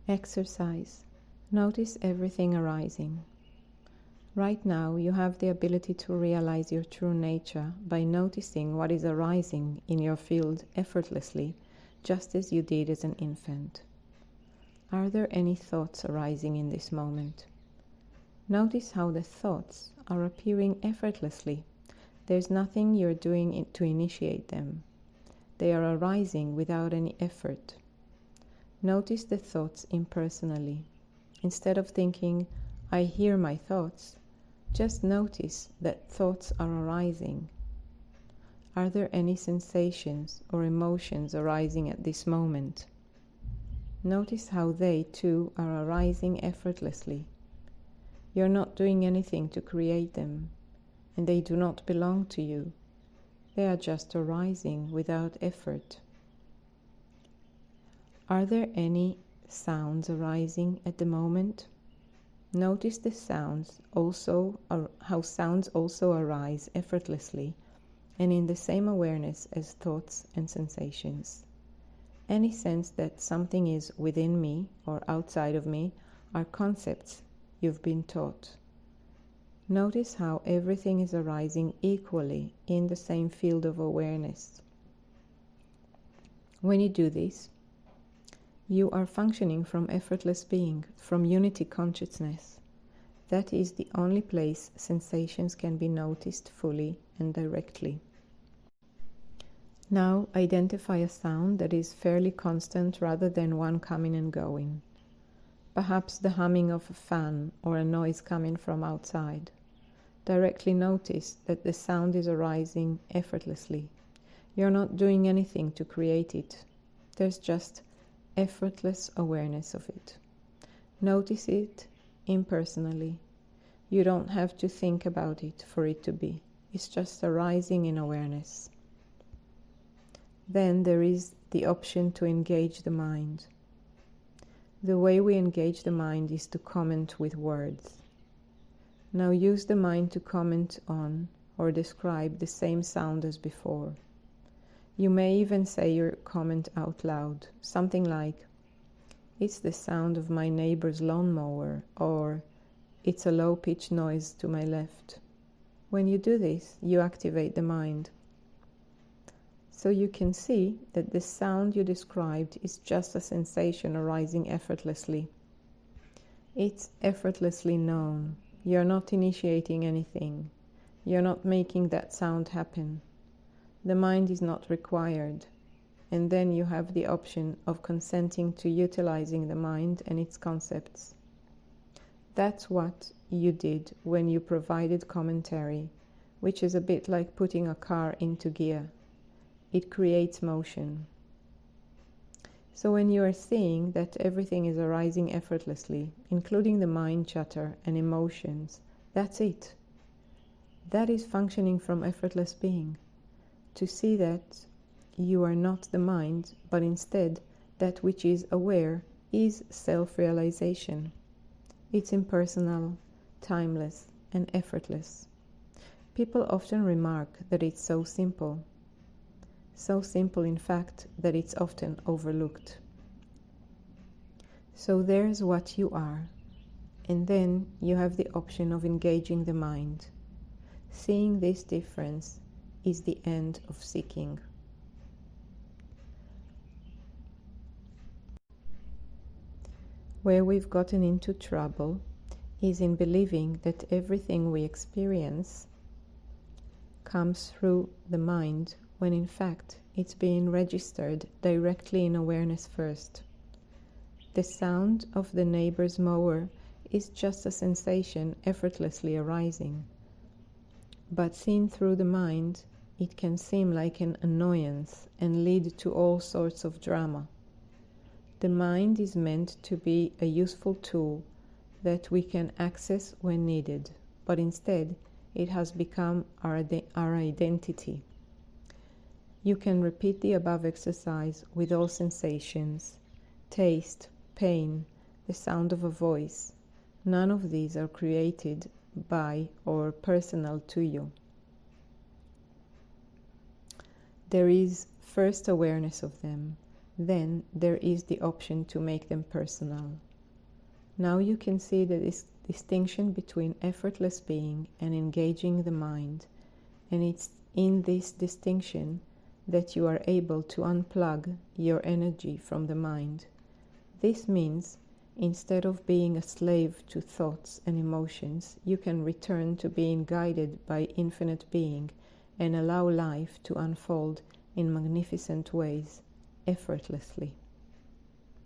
Exercise. Notice everything arising. Right now, you have the ability to realize your true nature by noticing what is arising in your field effortlessly, just as you did as an infant. Are there any thoughts arising in this moment? Notice how the thoughts are appearing effortlessly. There's nothing you're doing to initiate them. They are arising without any effort. Notice the thoughts impersonally. Instead of thinking, I hear my thoughts, just notice that thoughts are arising. Are there any sensations or emotions arising at this moment? Notice how they too are arising effortlessly. You're not doing anything to create them, and they do not belong to you. They are just arising without effort. Are there any sounds arising at the moment? Notice the sounds also, how sounds also arise effortlessly and in the same awareness as thoughts and sensations. Any sense that something is within me or outside of me are concepts you've been taught. Notice how everything is arising equally in the same field of awareness. When you do this, you are functioning from effortless being, from unity consciousness. That is the only place sensations can be noticed fully and directly. Now identify a sound that is fairly constant rather than one coming and going. Perhaps the humming of a fan or a noise coming from outside. Directly notice that the sound is arising effortlessly. You're not doing anything to create it. There's just effortless awareness of it. Notice it impersonally. You don't have to think about it for it to be. It's just arising in awareness. Then there is the option to engage the mind. The way we engage the mind is to comment with words. Now use the mind to comment on or describe the same sound as before. You may even say your comment out loud, something like, "It's the sound of my neighbor's lawnmower," or "It's a low-pitched noise to my left." When you do this, you activate the mind. So you can see that the sound you described is just a sensation arising effortlessly. It's effortlessly known. You're not initiating anything. You're not making that sound happen. The mind is not required. And then you have the option of consenting to utilizing the mind and its concepts. That's what you did when you provided commentary, which is a bit like putting a car into gear. It creates motion. So when you are seeing that everything is arising effortlessly, including the mind chatter and emotions, that's it. That is functioning from effortless being. To see that you are not the mind, but instead that which is aware is self-realization. It's impersonal, timeless, and effortless. People often remark that it's so simple. So simple, in fact, that it's often overlooked. So there's what you are, and then you have the option of engaging the mind. Seeing this difference is the end of seeking. Where we've gotten into trouble is in believing that everything we experience comes through the mind, when in fact it's being registered directly in awareness first. The sound of the neighbor's mower is just a sensation effortlessly arising. But seen through the mind, it can seem like an annoyance and lead to all sorts of drama. The mind is meant to be a useful tool that we can access when needed, but instead it has become our identity. You can repeat the above exercise with all sensations, taste, pain, the sound of a voice. None of these are created by or personal to you. There is first awareness of them, then there is the option to make them personal. Now you can see the distinction between effortless being and engaging the mind, and it's in this distinction that you are able to unplug your energy from the mind. This means, instead of being a slave to thoughts and emotions, you can return to being guided by infinite being and allow life to unfold in magnificent ways, effortlessly.